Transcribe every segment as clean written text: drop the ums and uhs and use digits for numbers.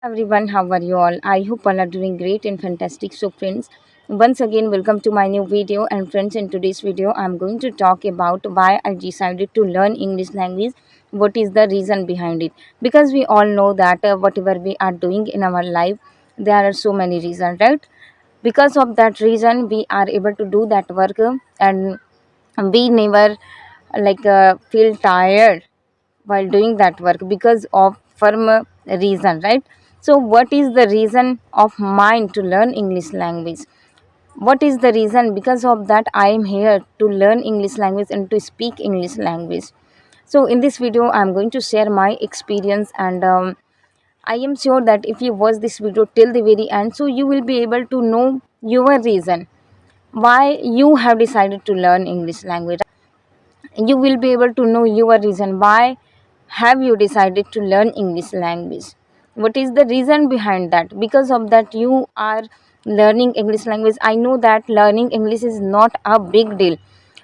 Everyone, how are you all? I hope all are doing great and fantastic. So, friends, once again, welcome to my new video. And, friends, in today's video, I'm going to talk about why I decided to learn English language. What is the reason behind it? Because we all know that whatever we are doing in our life, there are so many reasons, right? Because of that reason, we are able to do that work and we never feel tired while doing that work because of firm reason, right? So what is the reason of mine to learn English language? What is the reason? Because of that I am here to learn English language and to speak English language. So in this video I'm going to share my experience, and I am sure that if you watch this video till the very end, so you will be able to know your reason why you have decided to learn English language. You will be able to know your reason why have you decided to learn English language. What is the reason behind that? Because of that you are learning English language. I know that learning English is not a big deal,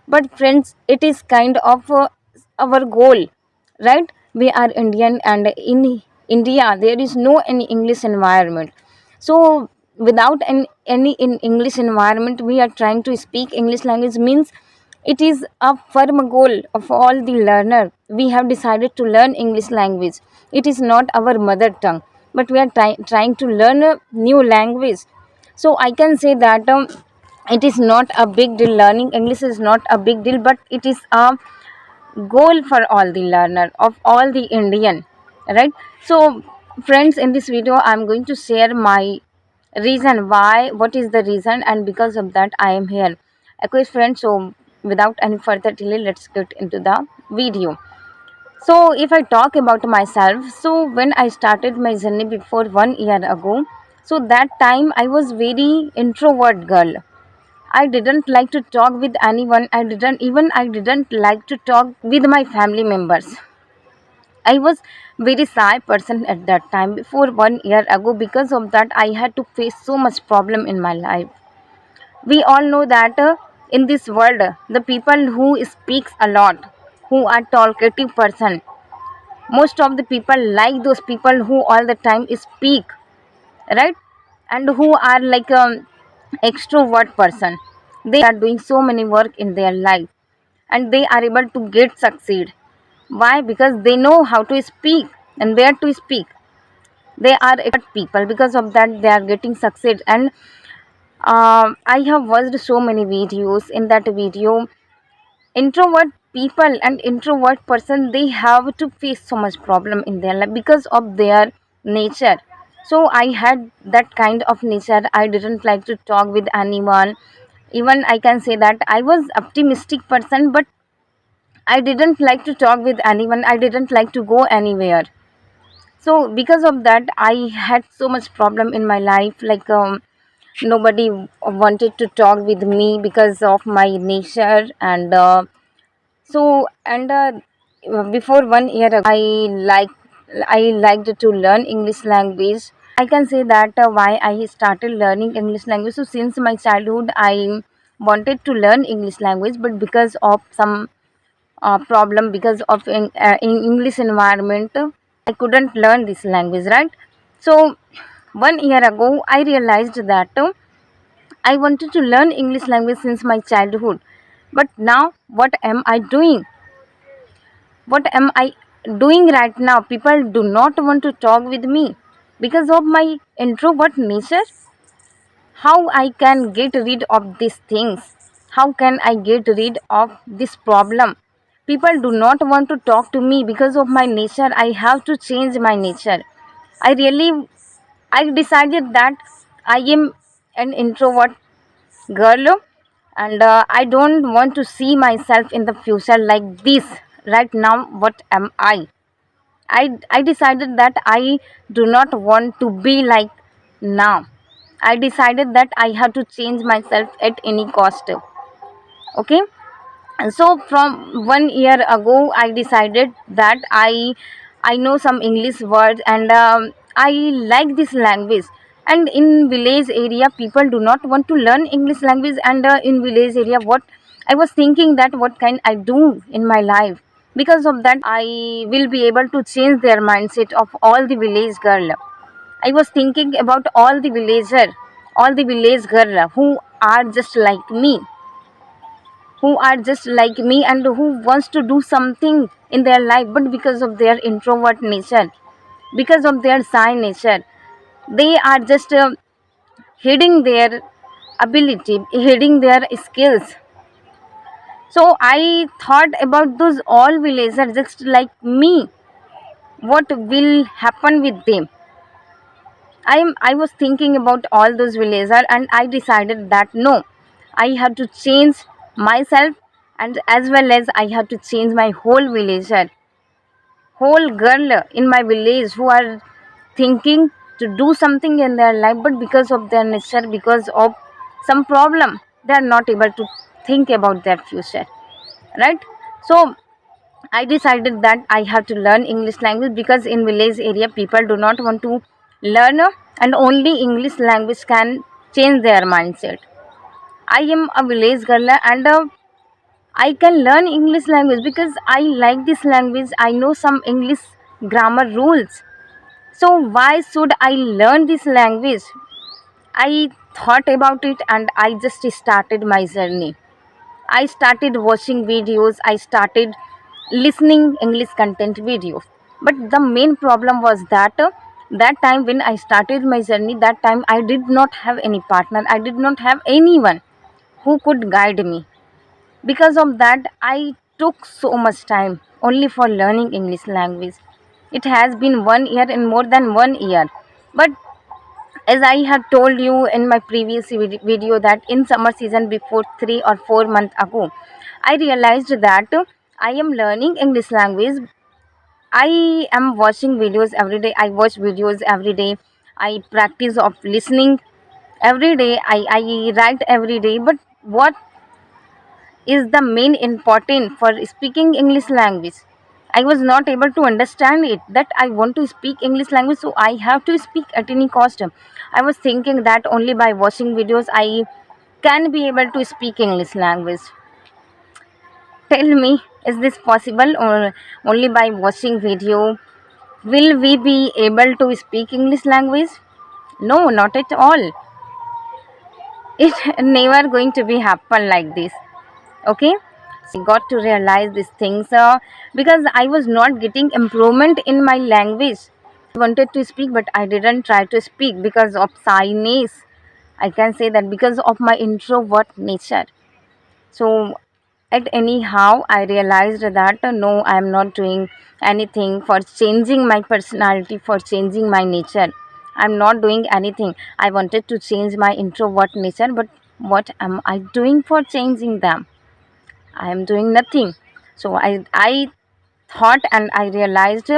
but friends, it is kind of our goal, right? We are Indian, and in India there is no any English environment. So without any in English environment, we are trying to speak English language means it is a firm goal of all the learner. We have decided to learn English language. It is not our mother tongue, but we are trying to learn a new language. So I can say that it is not a big deal. Learning English is not a big deal, but it is a goal for all the learner of all the Indian, right? So friends, in this video I'm going to share my reason why, what is the reason, and because of that I am here. Okay friends, so without any further delay, let's get into the video. So if I talk about myself, so when I started my journey before 1 year ago, so that time I was very introvert girl. I didn't like to talk with anyone. I didn't like to talk with my family members. I was very shy person at that time before 1 year ago. Because of that I had to face so much problem in my life. We all know that in this world the people who speaks a lot, who are talkative person, most of the people like those people who all the time speak, right? And who are like extrovert person. They are doing so many work in their life, and they are able to get succeed. Why? Because they know how to speak and where to speak. They are expert people. Because of that they are getting succeed. And I have watched so many videos. In that video, introvert people and introvert person, they have to face so much problem in their life because of their nature. So I had that kind of nature. I didn't like to talk with anyone. Even I can say that I was optimistic person, but I didn't like to talk with anyone. I didn't like to go anywhere. So because of that I had so much problem in my life. Nobody wanted to talk with me because of my nature. And before 1 year ago, I liked to learn English language. I can say that why I started learning English language. So since my childhood I wanted to learn English language, but because of some problem, because of in English environment, I couldn't learn this language, right? So 1 year ago I realized that I wanted to learn English language since my childhood. But now what am I doing? What am I doing right now? People do not want to talk with me because of my introvert nature. How I can get rid of these things? How can I get rid of this problem? People do not want to talk to me because of my nature. I have to change my nature. I really, I decided that I am an introvert girl, and I don't want to see myself in the future like this. Right now what am I decided that I do not want to be like now. I decided that I have to change myself at any cost. Okay. And so from 1 year ago I decided that I know some English words, and I like this language. And in village area people do not want to learn English language. And in village area, what I was thinking that what can I do in my life? Because of that I will be able to change their mindset of all the village girl. I was thinking about all the village girl who are just like me, and who wants to do something in their life, but because of their introvert nature, because of their shy nature, they are just hiding their ability, hiding their skills. So I thought about those all villagers just like me. What will happen with them? I was thinking about all those villagers, and I decided that no, I have to change myself, and as well as I have to change my whole villager, whole girl in my village who are thinking to do something in their life, but because of their nature, because of some problem, they are not able to think about their future, right? So I decided that I have to learn English language, because in village area people do not want to learn, and only English language can change their mindset. I am a village girl, and I can learn English language because I like this language. I know some English grammar rules. So why should I learn this language? I thought about it and I just started my journey. I started watching videos, I started listening English content videos. But the main problem was that that time when I started my journey, that time I did not have any partner. I did not have anyone who could guide me. Because of that, I took so much time only for learning English language. It has been 1 year and more than 1 year. But as I had told you in my previous video that in summer season before 3 or 4 months ago, I realized that I am learning English language. I am watching videos every day. I watch videos every day. I practice of listening every day. I write every day. But what is the main important for speaking English language? I was not able to understand it, that I want to speak English language, so I have to speak at any cost. I was thinking that only by watching videos I can be able to speak English language. Tell me, is this possible, or only by watching video will we be able to speak English language? No, not at all. It never going to be happen like this. Okay, so I got to realize these things because I was not getting improvement in my language. I wanted to speak, but I didn't try to speak because of shyness. I can say that because of my introvert nature. So at anyhow I realized that no, I am not doing anything for changing my personality, for changing my nature. I'm not doing anything. I wanted to change my introvert nature, but what am I doing for changing them? I am doing nothing. So I thought and I realized,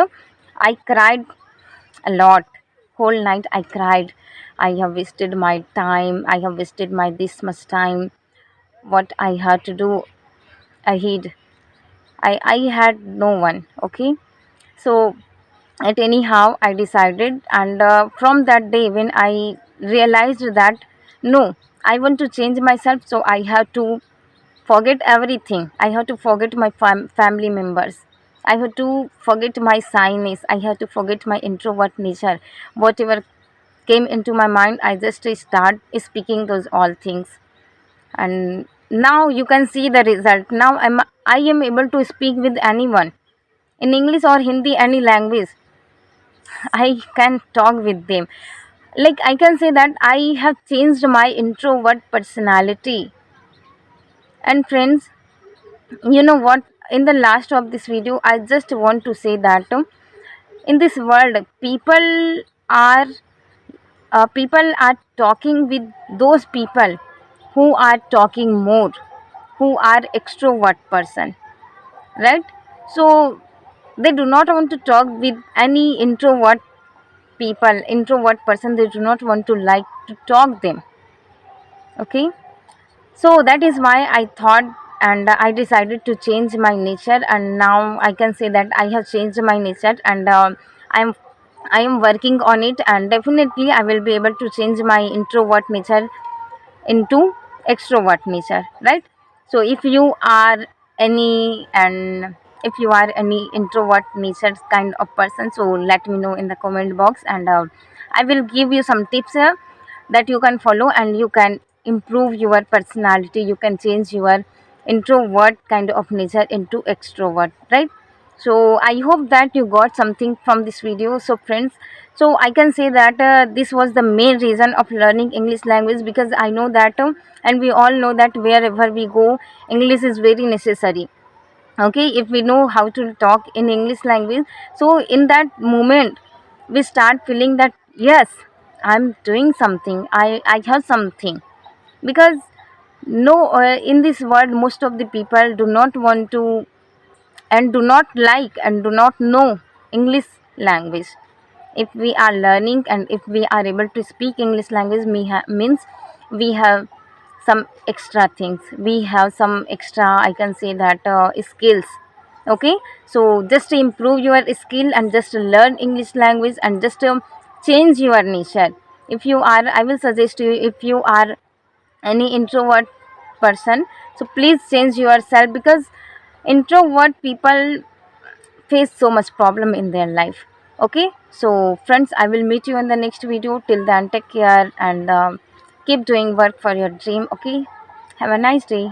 I cried a lot. Whole night I cried. I have wasted my time. I have wasted my this much time. What I had to do, I hid. I had no one. Okay. So at anyhow I decided, and from that day when I realized that no, I want to change myself, so I have to forget everything. I have to forget my family members. I have to forget my shyness. I have to forget my introvert nature. Whatever came into my mind, I just start speaking those all things. And now you can see the result. Now I am able to speak with anyone in English or Hindi, any language. I can talk with them. Like I can say that I have changed my introvert personality. And friends, you know what, in the last of this video I just want to say that in this world are people are talking with those people who are talking more, who are extrovert person, right? So they do not want to talk with any introvert person. They do not want to like to talk them. Okay. So that is why I thought, and I decided to change my nature, and now I can say that I have changed my nature, and i'm I am working on it, and definitely I will be able to change my introvert nature into extrovert nature, right? So if you are any, and if you are any introvert nature kind of person, so let me know in the comment box, and I will give you some tips here that you can follow, and you can improve your personality. You can change your introvert kind of nature into extrovert, right? So I hope that you got something from this video. So friends, so I can say that this was the main reason of learning English language, because I know that and we all know that wherever we go, English is very necessary. Okay, if we know how to talk in English language, so in that moment we start feeling that yes, I'm doing something, I have something. Because no, in this world most of the people do not want to, and do not like, and do not know English language. If we are learning and if we are able to speak English language, means we have some extra things, we have some extra, I can say that skills. Okay, so just to improve your skill and just to learn English language and just to change your nature. If you are, I will suggest you, if you are any introvert person, so please change yourself, because introvert people face so much problem in their life. Okay, so friends, I will meet you in the next video. Till then, take care and keep doing work for your dream. Okay, have a nice day.